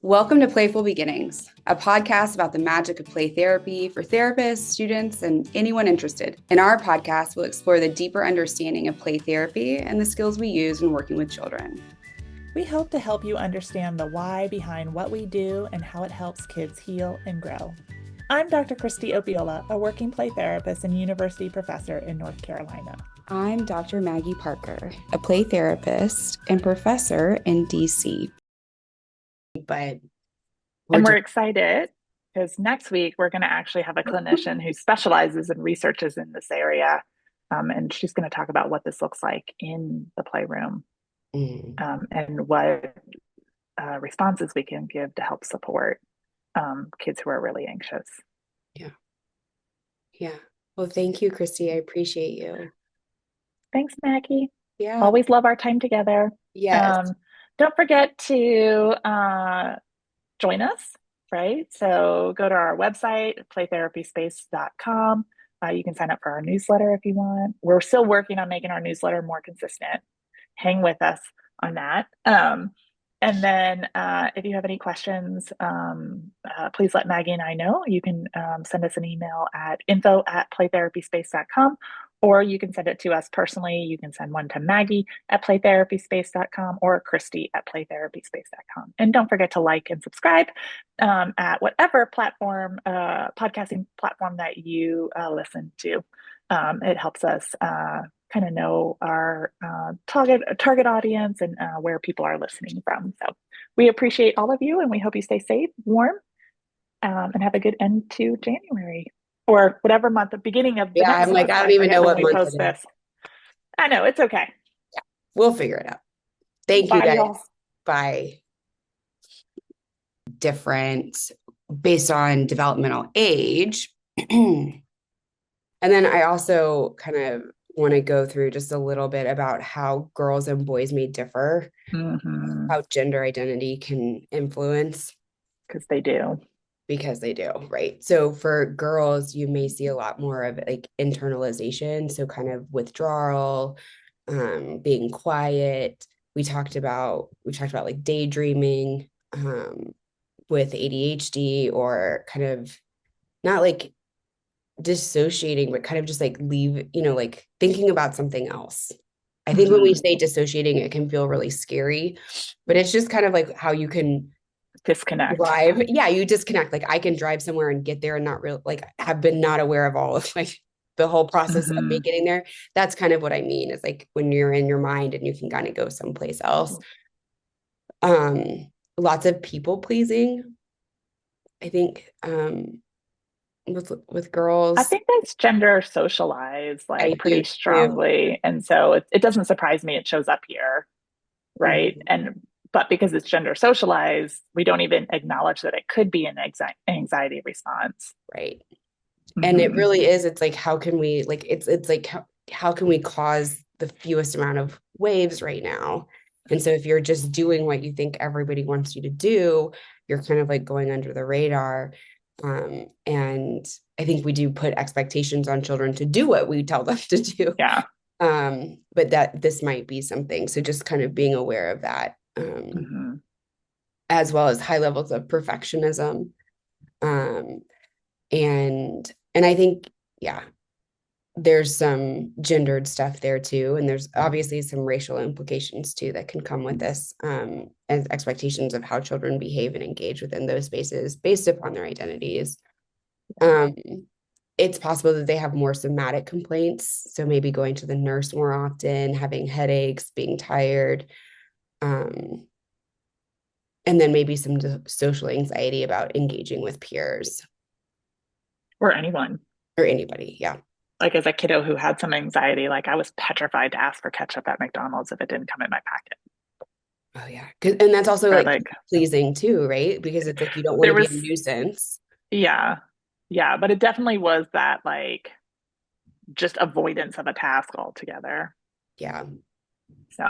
Welcome to Playful Beginnings, a podcast about the magic of play therapy for therapists, students, and anyone interested. In our podcast, we'll explore the deeper understanding of play therapy and the skills we use when working with children. We hope to help you understand the why behind what we do and how it helps kids heal and grow. I'm Dr. Christy Opiola, a working play therapist and university professor in North Carolina. I'm Dr. Maggie Parker, a play therapist and professor in DC. But we're excited because next week we're going to actually have a clinician who specializes and researches in this area. And she's going to talk about what this looks like in the playroom and what responses we can give to help support kids who are really anxious. Yeah. Well, thank you, Christy. I appreciate you. Thanks, Maggie. Yeah. Always love our time together. Yes. Don't forget to join us, right? So go to our website, playtherapyspace.com. You can sign up for our newsletter if you want. We're still working on making our newsletter more consistent. Hang with us on that. And then if you have any questions, please let Maggie and I know. You can send us an email at info@playtherapyspace.com, or you can send it to us personally. You can send one to Maggie at playtherapyspace.com or Christy at playtherapyspace.com. And don't forget to like and subscribe at whatever platform, podcasting platform that you listen to. It helps us kind of know our target audience and where people are listening from. So we appreciate all of you, and we hope you stay safe, warm, and have a good end to January or whatever month, the beginning of the next I'm like, month. I don't even know what we month post this. I know, it's okay. Yeah, we'll figure it out. Thank you, guys. Y'all. Bye. Different based on developmental age. And then I also kind of want to go through just a little bit about how girls and boys may differ, how gender identity can influence. Because they do, right? So for girls, you may see a lot more of like internalization, so kind of withdrawal, being quiet. We talked about like daydreaming with ADHD, or kind of not like dissociating, but kind of just like like thinking about something else. I think when we say dissociating, it can feel really scary, but it's just kind of like how you can disconnect. You disconnect. Like I can drive somewhere and get there and not real, like have been not aware of all of like the whole process of me getting there. That's kind of what I mean. Is like when you're in your mind and you can kind of go someplace else. Lots of people pleasing, I think, with girls. I think that's gender socialized like pretty strongly. And so it doesn't surprise me it shows up here. Right. But because it's gender socialized, we don't even acknowledge that it could be an anxiety response. Right. And it really is. It's like, how can we like, it's like, how can we cause the fewest amount of waves right now? And so if you're just doing what you think everybody wants you to do, you're kind of like going under the radar. And I think we do put expectations on children to do what we tell them to do. Yeah. But that this might be something. So just kind of being aware of that, as well as high levels of perfectionism. And I think, there's some gendered stuff there too. And there's obviously some racial implications too that can come with this, as expectations of how children behave and engage within those spaces based upon their identities. It's possible that they have more somatic complaints. So maybe going to the nurse more often, having headaches, being tired, and then maybe some social anxiety about engaging with peers. Or anyone. Or anybody, yeah. Like as a kiddo who had some anxiety, like I was petrified to ask for ketchup at McDonald's if it didn't come in my packet. Oh yeah. And that's also like pleasing too, right? Because it's like, you don't want to be a nuisance. Yeah. Yeah. But it definitely was that like just avoidance of a task altogether. Yeah. So,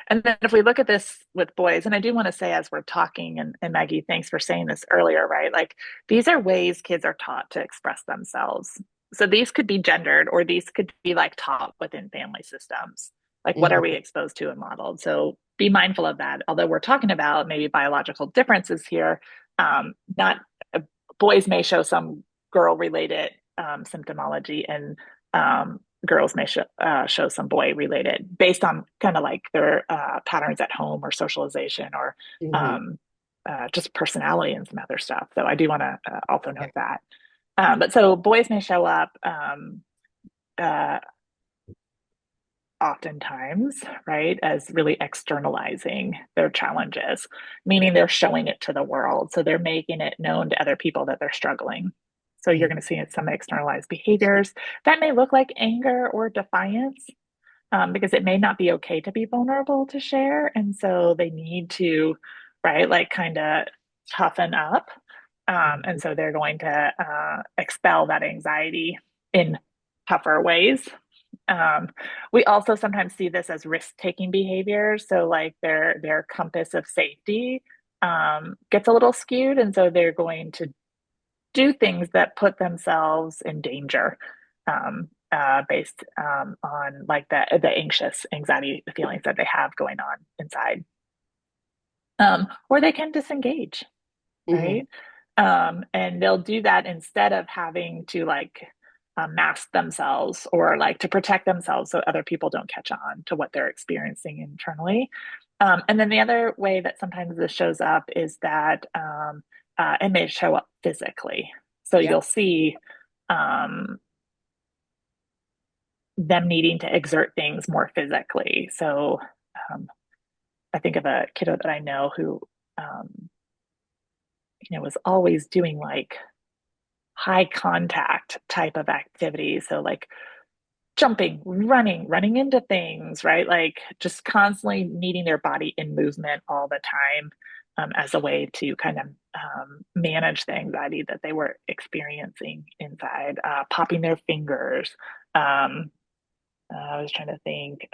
and then if we look at this with boys, and I do want to say as we're talking, and Maggie, thanks for saying this earlier, right? Like these are ways kids are taught to express themselves. So these could be gendered, or these could be like taught within family systems, Like, what are we exposed to and modeled? So be mindful of that. Although we're talking about maybe biological differences here, not boys may show some girl related symptomology, and girls may show some boy related based on kind of like their patterns at home or socialization or just personality and some other stuff. So I do want to also note that. But so boys may show up uh, oftentimes, right, as really externalizing their challenges, meaning they're showing it to the world. So they're making it known to other people that they're struggling. So you're going to see some externalized behaviors that may look like anger or defiance, because it may not be okay to be vulnerable to share. And so they need to, right, like kind of toughen up. And so they're going to expel that anxiety in tougher ways. We also sometimes see this as risk-taking behavior. So like their compass of safety gets a little skewed. And so they're going to do things that put themselves in danger, based on like the anxious anxiety feelings that they have going on inside. Or they can disengage, right? And they'll do that instead of having to like mask themselves or like to protect themselves so other people don't catch on to what they're experiencing internally. And then the other way that sometimes this shows up is that it may show up physically. So you'll see them needing to exert things more physically. So I think of a kiddo that I know who, was always doing like high contact type of activity. So like jumping, running into things, right? Like just constantly needing their body in movement all the time, as a way to kind of manage the anxiety that they were experiencing inside, popping their fingers. I was trying to think,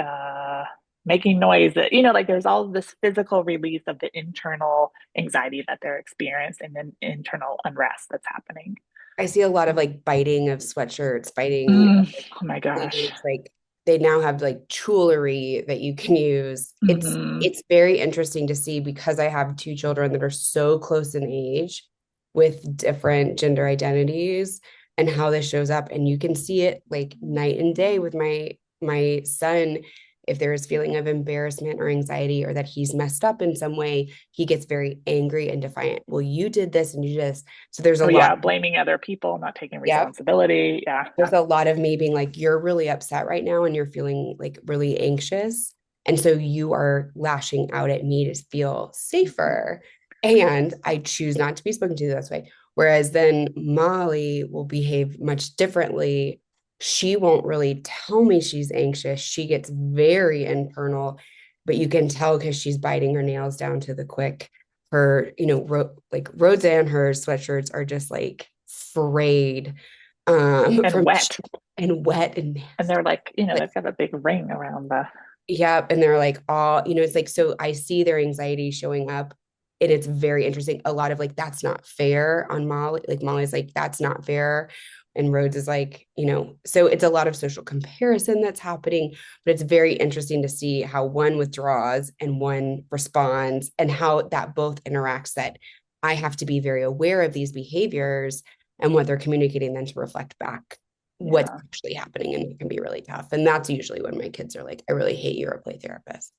making noise that, like there's all this physical release of the internal anxiety that they're experiencing and then internal unrest that's happening. I see a lot of like biting of sweatshirts, biting. Oh my gosh. It's like they now have like jewelry that you can use. Mm-hmm. It's very interesting to see because I have two children that are so close in age with different gender identities and how this shows up. And you can see it like night and day with my son. If there is feeling of embarrassment or anxiety or that he's messed up in some way, he gets very angry and defiant. Well, you did this and you did this. So there's a lot. Blaming other people, not taking Yeah. responsibility. Yeah. There's a lot of me being like, you're really upset right now and you're feeling like really anxious. And so you are lashing out at me to feel safer. And I choose not to be spoken to this way. Whereas then Molly will behave much differently. She won't really tell me she's anxious. She gets very internal, but you can tell because she's biting her nails down to the quick. Her, like Roseanne, her sweatshirts are just like frayed, And from wet. and wet and they're like, they've got a big ring around the. yeah, and they're like all, it's like, so I see their anxiety showing up and it's very interesting. A lot of like, that's not fair on Molly. Like Molly's like, that's not fair. And Rhodes is like, so it's a lot of social comparison that's happening, but it's very interesting to see how one withdraws and one responds and how that both interacts, that I have to be very aware of these behaviors and what they're communicating then to reflect back what's actually happening. And it can be really tough. And that's usually when my kids are like, I really hate you're a play therapist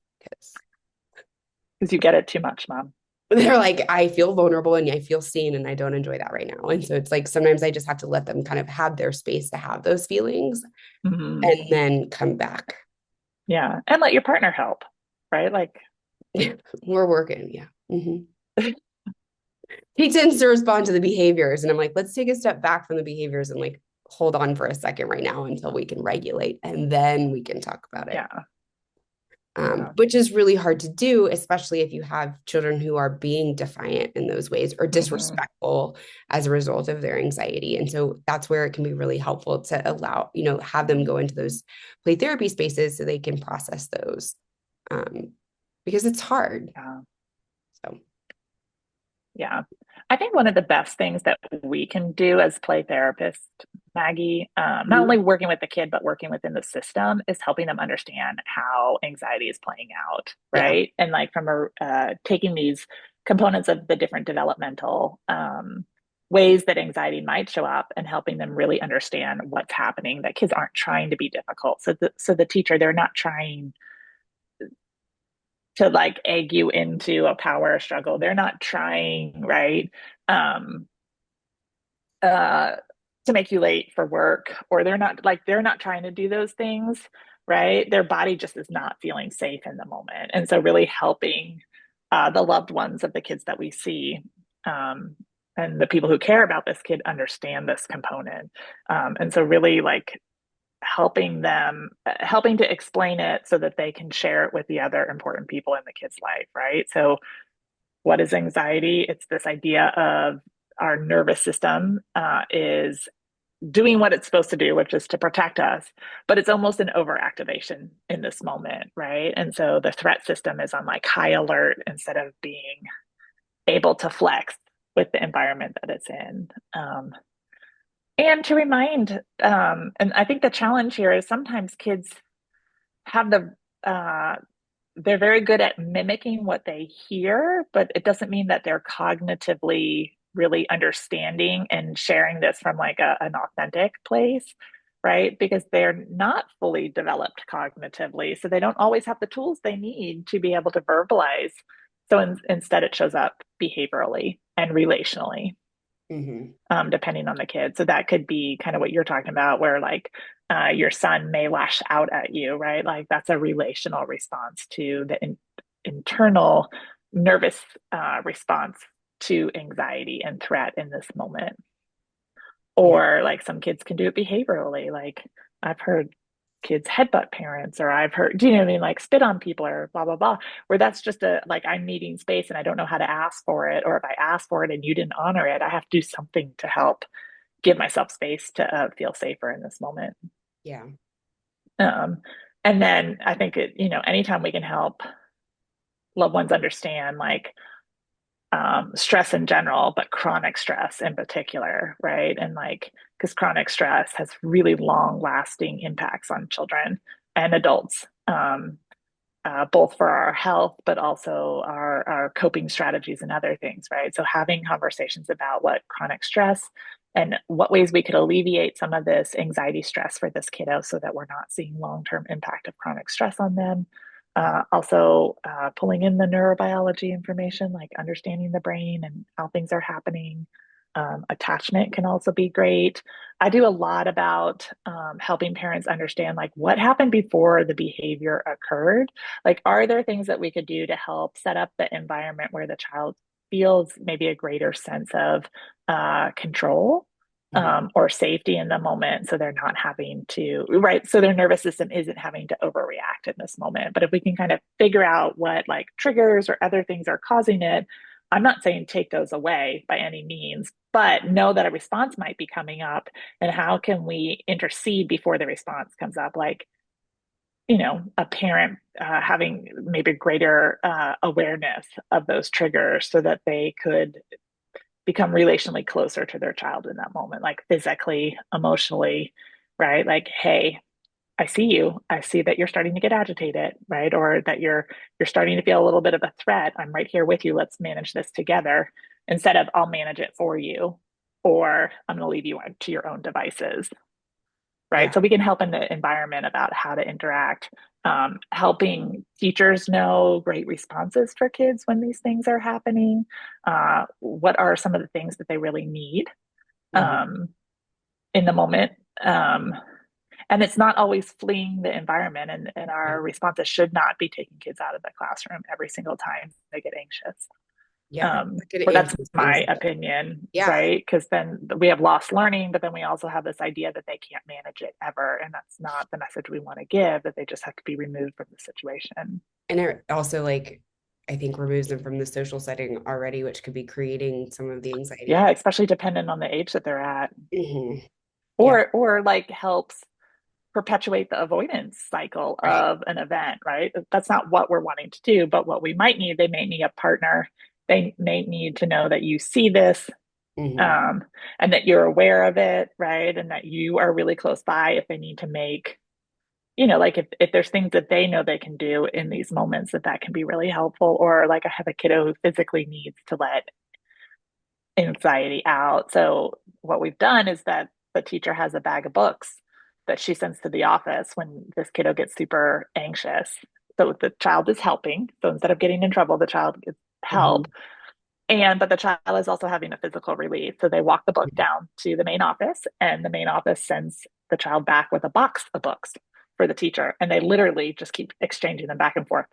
because you get it too much, Mom. They're like, I feel vulnerable and I feel seen and I don't enjoy that right now. And so it's like, sometimes I just have to let them kind of have their space to have those feelings and then come back. Yeah. And let your partner help, right? Like we're working. Yeah. He tends to respond to the behaviors and I'm like, let's take a step back from the behaviors and like hold on for a second right now until we can regulate and then we can talk about it. Which is really hard to do, especially if you have children who are being defiant in those ways or disrespectful as a result of their anxiety. And so that's where it can be really helpful to allow, have them go into those play therapy spaces so they can process those, because it's hard. Yeah. I think one of the best things that we can do as play therapists, Maggie, not Mhm. only working with the kid, but working within the system is helping them understand how anxiety is playing out, Yeah. right? And like from taking these components of the different developmental ways that anxiety might show up and helping them really understand what's happening, that kids aren't trying to be difficult. So the teacher, they're not trying to like egg you into a power struggle. They're not trying, right? Um, uh, to make you late for work, or they're not trying to do those things, right? Their body just is not feeling safe in the moment. And so really helping the loved ones of the kids that we see, um, and the people who care about this kid understand this component. And so really like helping to explain it so that they can share it with the other important people in the kid's life, right? So what is anxiety? It's this idea of our nervous system is doing what it's supposed to do, which is to protect us, but it's almost an overactivation in this moment, right? And so the threat system is on like high alert instead of being able to flex with the environment that it's in. And to remind, and I think the challenge here is sometimes kids have they're very good at mimicking what they hear, but it doesn't mean that they're cognitively really understanding and sharing this from like an authentic place, right? Because they're not fully developed cognitively. So they don't always have the tools they need to be able to verbalize. So instead, it shows up behaviorally and relationally, Hmm. depending on the kid. So that could be kind of what you're talking about, where like your son may lash out at you, right? Like that's a relational response to the internal nervous response to anxiety and threat in this moment. Yeah. Or like some kids can do it behaviorally. Like I've heard kids headbutt parents, or I've heard, do you know what I mean? Like spit on people or blah, blah, blah, where that's just like, I'm needing space and I don't know how to ask for it. Or if I ask for it and you didn't honor it, I have to do something to help give myself space to feel safer in this moment. Yeah. Um, and then I think anytime we can help loved ones understand like stress in general, but chronic stress in particular, right? And like, because chronic stress has really long lasting impacts on children and adults, both for our health, but also our coping strategies and other things, right? So having conversations about what chronic stress and what ways we could alleviate some of this anxiety stress for this kiddo so that we're not seeing long-term impact of chronic stress on them. Also, pulling in the neurobiology information, like understanding the brain and how things are happening. Attachment can also be great. I do a lot about helping parents understand like what happened before the behavior occurred. Like, are there things that we could do to help set up the environment where the child feels maybe a greater sense of control, Hmm. or safety in the moment, so they're not having to, right? So their nervous system isn't having to overreact in this moment. But if we can kind of figure out what like triggers or other things are causing it, I'm not saying take those away by any means, but know that a response might be coming up, and how can we intercede before the response comes up? Like, a parent having maybe greater awareness of those triggers so that they could become relationally closer to their child in that moment, like physically, emotionally, right? Like, hey, I see you. I see that you're starting to get agitated, right? Or that you're starting to feel a little bit of a threat. I'm right here with you. Let's manage this together, instead of I'll manage it for you, or I'm going to leave you to your own devices, right? Yeah. So we can help in the environment about how to interact, helping teachers know great responses for kids when these things are happening. What are some of the things that they really need Hmm. um, in the moment? Um, and it's not always fleeing the environment, and our responses should not be taking kids out of the classroom every single time they get anxious. Yeah. That could Or that's increase my anxiety. opinion, Yeah. right? Because then we have lost learning, but then we also have this idea that they can't manage it ever. And that's not the message we want to give, that they just have to be removed from the situation. And it also like I think removes them from the social setting already, which could be creating some of the Yeah, anxiety. especially dependent on the age that they're at. Hmm. Yeah. Or like helps perpetuate the avoidance cycle Right. of an event, right? That's not what we're wanting to do, but what we might need, they may need a partner They may need to know that you see this, Hmm. and that you're aware of it, right? And that you are really close by if they need to make, like if there's things that they know they can do in these moments, that can be really helpful. Or like I have a kiddo who physically needs to let anxiety out. So what we've done is that the teacher has a bag of books that she sends to the office when this kiddo gets super anxious. So the child is helping. So instead of getting in trouble, the child gets help. Hmm. But the child is also having a physical relief. So they walk the book down to the main office, and the main office sends the child back with a box of books for the teacher. And they literally just keep exchanging them back and forth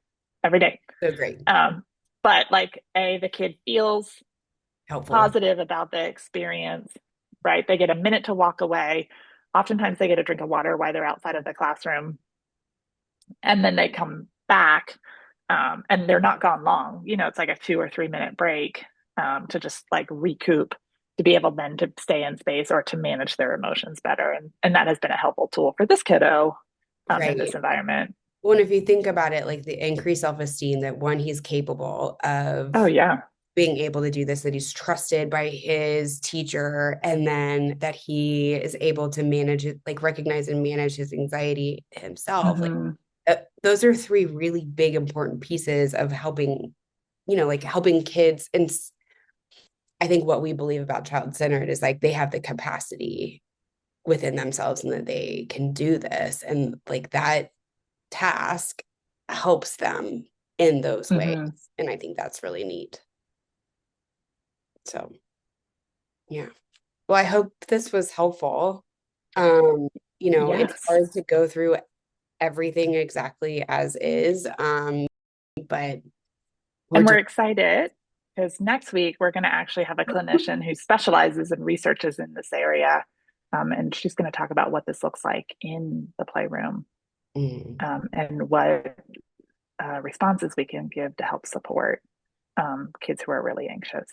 every day. So great. But like the kid feels Helpful. positive about the experience, right? They get a minute to walk away. Oftentimes they get a drink of water while they're outside of the classroom, and then they come back, and they're not gone long. It's like a 2 or 3 minute break, to just like recoup, to be able then to stay in space or to manage their emotions better. And that has been a helpful tool for this kiddo, in this Right. environment. Well, and if you think about it, like the increased self-esteem that one, he's capable Oh, of yeah. being able to do this, that he's trusted by his teacher, and then that he is able to manage it, like recognize and manage his anxiety himself. Like Mm-hmm. those are three really big, important pieces of helping, like helping kids. And I think what we believe about child-centered is like they have the capacity within themselves and that they can do this. And like that task helps them in those ways. Mm-hmm. And I think that's really neat. So, yeah. Well, I hope this was helpful. Um, it's Yes. hard to go through everything exactly as is, but we're And we're doing, excited because next week we're going to actually have a clinician who specializes and researches in this area. And she's going to talk about what this looks like in the playroom, mm, and what responses we can give to help support kids who are really anxious.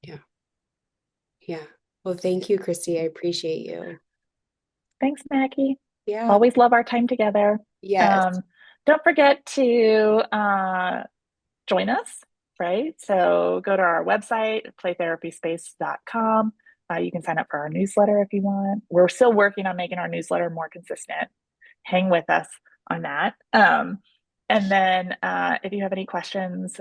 yeah, yeah. Well, thank you, Christy. I appreciate you. Thanks, Maggie. Yeah. Always love our time together. Yes. Um, don't forget to join us, right? So go to our website, playtherapyspace.com. You can sign up for our newsletter if you want. We're still working on making our newsletter more consistent. Hang with us on that. And then if you have any questions,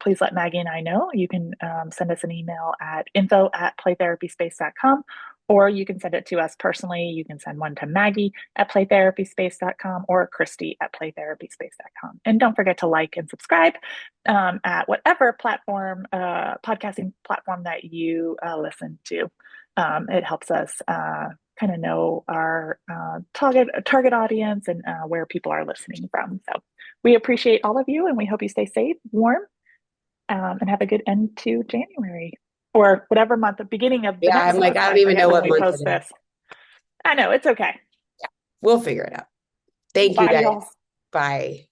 please let Maggie and I know. You can send us an email at info@playtherapyspace.com, or you can send it to us personally. You can send one to Maggie at playtherapyspace.com or Christy at playtherapyspace.com. And don't forget to like and subscribe at whatever platform, podcasting platform that you listen to. It helps us kind of know our target audience and where people are listening from. So we appreciate all of you, and we hope you stay safe, warm, and have a good end to January or whatever month, the beginning of the Yeah. I'm next like, month. I don't I even know forget when what we month post it is. this. I know it's okay. We'll figure it out. Thank you Bye, guys. y'all. Bye.